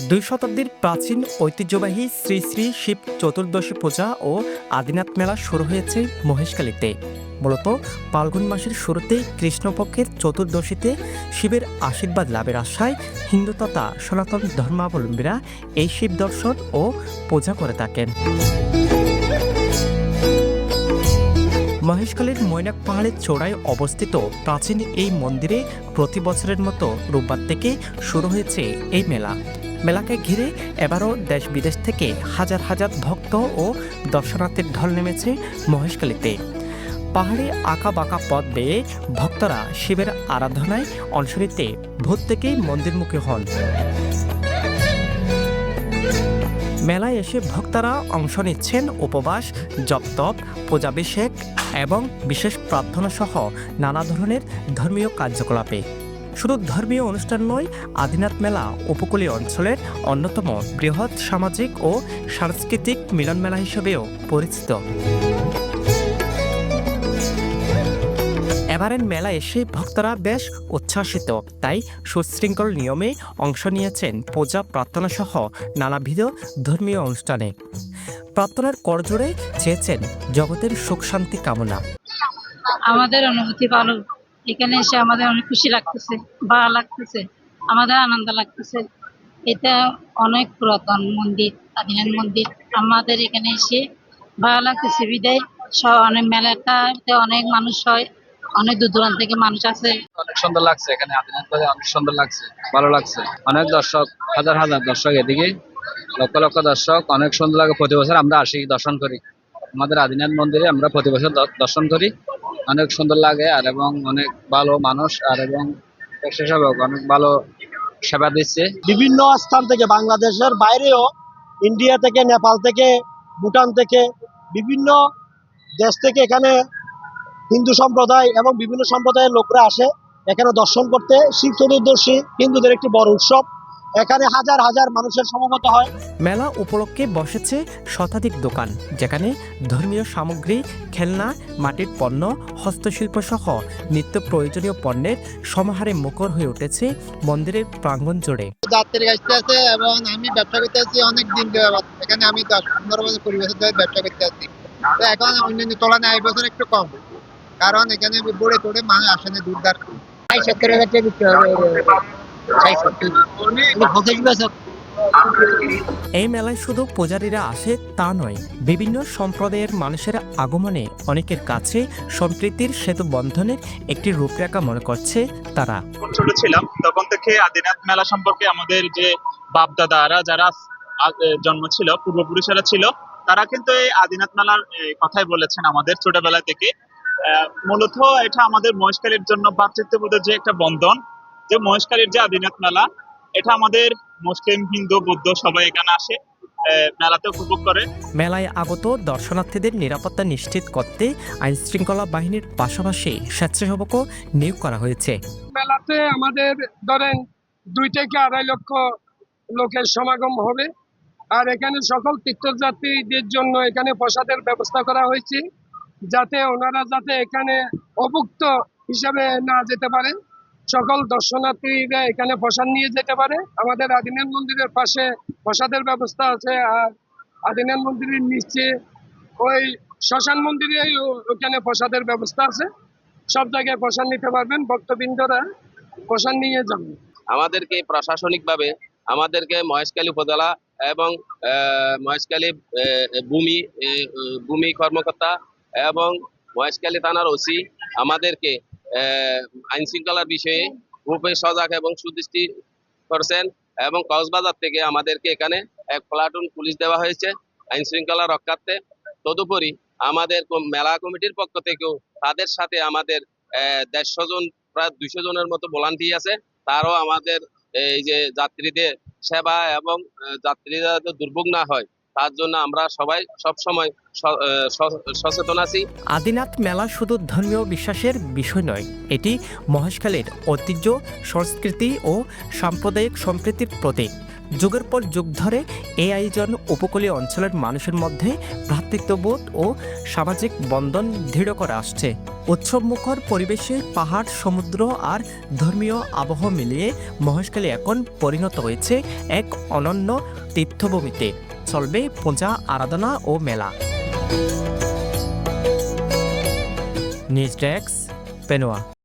দুই শতাব্দীর প্রাচীন ঐতিহ্যবাহী শ্রী শ্রী শিব চতুর্দশী পূজা ও আদিনাথ মেলা শুরু হয়েছে মহেশখালীতে। মূলত ফাল্গুন মাসের শুরুতে কৃষ্ণপক্ষের চতুর্দশীতে শিবের আশীর্বাদ লাভের আশায় হিন্দু তথা সনাতন ধর্মাবলম্বীরা এই শিব দর্শন ও পূজা করে থাকেন। মহেশখালীর মৈনাক পাহাড়ের চূড়ায় অবস্থিত প্রাচীন এই মন্দিরে প্রতি বছরের মতো রোববার থেকে শুরু হয়েছে এই মেলা। মেলাকে ঘিরে এবারও দেশ বিদেশ থেকে হাজার হাজার ভক্ত ও দর্শনার্থীর ঢল নেমেছে মহেশখালীতে। পাহাড়ে আঁকা বাঁকা পথ বেয়ে ভক্তরা শিবের আরাধনায় অংশ নিতে ভোর থেকেই মন্দিরমুখী হন। মেলায় এসে ভক্তরা অংশ নিচ্ছেন উপবাস, জপতপ, পূজাভিষেক এবং বিশেষ প্রার্থনা সহ নানা ধরনের ধর্মীয় কার্যকলাপে। শুধু ধর্মীয় অনুষ্ঠান নয়, আদিনাথ মেলা উপকূলীয় অঞ্চলের অন্যতম বৃহৎ সামাজিক ও সাংস্কৃতিক মিলন মেলা হিসেবেও পরিচিত। এবারের মেলা এসে ভক্তরা বেশ উচ্ছ্বাসিত, তাই সুশৃঙ্খল নিয়মে অংশ নিয়েছেন পূজা, প্রার্থনা সহ নানাবিধ ধর্মীয় অনুষ্ঠানে। প্রার্থনার করজোড়ে চেয়েছেন জগতের সুখ শান্তি কামনা। আমাদের অনুভূতি ভালো, এখানে এসে আমাদের অনেক খুশি লাগতেছে, ভালো লাগতেছে, আমাদের আনন্দ লাগতেছে। এটা অনেক পুরাতন মন্দির, আদিনাথ মন্দির। আমাদের এখানে এসে ভালো লাগতেছে বিদায় অনেক মেলাটাতে অনেক মানুষ হয়, অনেক দূর দূরান্ত থেকে মানুষ আছে। অনেক সুন্দর লাগছে, এখানে আদিনাথ বাজার অনেক সুন্দর লাগছে, ভালো লাগছে। অনেক দর্শক, হাজার হাজার দর্শক, এদিকে লক্ষ লক্ষ দর্শক। অনেক সুন্দর লাগে। প্রতি বছর আমরা আসি, দর্শন করি। আমাদের আদিনাথ মন্দিরে আমরা প্রতি বছর দর্শন করি। অনেক সুন্দর লাগে আর এবং অনেক ভালো মানুষ আর এবং স্বেচ্ছাসেবক অনেক ভালো সেবা দিচ্ছে। বিভিন্ন স্থান থেকে, বাংলাদেশের বাইরেও, ইন্ডিয়া থেকে, নেপাল থেকে, ভুটান থেকে, বিভিন্ন দেশ থেকে এখানে হিন্দু সম্প্রদায় এবং বিভিন্ন সম্প্রদায়ের লোকরা আসে এখানে দর্শন করতে। শিব চতুর্দশী হিন্দুদের একটি বড় উৎসব, এখানে হাজার হাজার মানুষের সমাগত হয়। মেলা উপলক্ষে বসেছে শতাধিক দোকান, যেখানে ধর্মীয় সামগ্রী, খেলনা, মাটির পণ্য, হস্তশিল্প সহ নিত্য প্রয়োজনীয় পণ্যের সমাহারে মুখর হয়ে উঠেছে মন্দিরের প্রাঙ্গণ জুড়ে। যাত্রী আসতে আছে এবং আমি ব্যবসা করতে আছি অনেক দিন এখানে। আমি 10-15 বছর ধরে ব্যবসা করতে আছি। তো এখন অন্যান্য তুলনায় এই বছর একটু কম, কারণ এখানে বড়ে তোড়ে মানুষ আসে না, দূরদার। 70,000 টাকা বিক্রি হবে। এই মেলায় শুধু পূজারীরা আসে তা নয়, বিভিন্ন সম্প্রদায়ের মানুষের আগমনে অনেকের কাছে সম্প্রীতির সেতু বন্ধনের একটি রূপরেখা মনে করছে তারা। ছোট ছিলাম তখন থেকে আদিনাথ মেলা সম্পর্কে আমাদের যে বাপদাদারা যারা জন্ম ছিল, পূর্বপুরুষেরা ছিল, তারা কিন্তু এই আদিনাথ মেলার কথাই বলেছেন আমাদের ছোটবেলা থেকে। মূলত এটা আমাদের মহেশখালীর জন্য ভ্রাতৃত্ববোধের যে একটা বন্ধন, যে মহেশখালীর যে আদিনাথ মেলা, এটা আমাদের মুসলিম, হিন্দু, বৌদ্ধ সবাই এখানে আসে, মেলাতে উপভোগ করে। মেলায় আগত দর্শনার্থীদের নিরাপত্তা নিশ্চিত করতে আইন শৃঙ্খলা বাহিনীর পাশাপাশি স্বেচ্ছাসেবকও নিয়োগ করা হয়েছে। মেলাতে আমাদের ধরেন 2 থেকে 2.5 লক্ষ লোকের সমাগম হবে। আর এখানে সকল তীর্থযাত্রীদের জন্য এখানে প্রসাদের ব্যবস্থা করা হয়েছে, যাতে ওনারা এখানে অভুক্ত হিসাবে না যেতে পারে। সকল দর্শনার্থীরা এখানে প্রসাদ নিয়ে যেতে পারে। আমাদের আদিনাথ মন্দিরের পাশে প্রসাদের ব্যবস্থা আছে, আর আদিনাথ মন্দিরের নিচে ওই শ্মশান মন্দিরে ওখানে প্রসাদের ব্যবস্থা আছে। সব জায়গায় প্রসাদ নিতে পারবেন, ভক্তবৃন্দরা প্রসাদ নিয়ে যাবেন। আমাদেরকে প্রশাসনিকভাবে আমাদেরকে মহেশখালী উপজেলা এবং মহেশখালী ভূমি কর্মকর্তা এবং মহেশখালী থানার ওসি আমাদেরকে আইন শৃঙ্খলার বিষয়ে খুবই সজাগ এবং সুদৃষ্টি করছেন, এবং কক্সবাজার থেকে আমাদেরকে এখানে এক প্লাটুন পুলিশ দেওয়া হয়েছে আইন শৃঙ্খলা রক্ষার্থে। তদুপরি আমাদের মেলা কমিটির পক্ষ থেকেও তাদের সাথে আমাদের 150 জন, প্রায় 200 জনের মতো ভলান্টিয়ার আছে। তারাও আমাদের এই যে যাত্রীদের সেবা এবং যাত্রীরা যাতে দুর্ভোগ না হয় তার জন্য আমরা সবাই সবসময় সচেতন আছি। আদিনাথ মেলা শুধু ধর্মীয় বিশ্বাসের বিষয় নয়, এটি মহেশখালীর ঐতিহ্য, সংস্কৃতি ও সাম্প্রদায়িক সম্প্রীতির প্রতীক। যুগের পর যুগ ধরে এই আয়োজন উপকূলীয় অঞ্চলের মানুষের মধ্যে ভ্রাতৃত্ববোধ ও সামাজিক বন্ধন দৃঢ় করে আসছে। উৎসবমুখর পরিবেশে পাহাড়, সমুদ্র আর ধর্মীয় আবহ মিলিয়ে মহেশখালী এখন পরিণত হয়েছে এক অনন্য তীর্থভূমিতে। চলবে পূজা, আরাধনা ও মেলা। News desk, Penowa.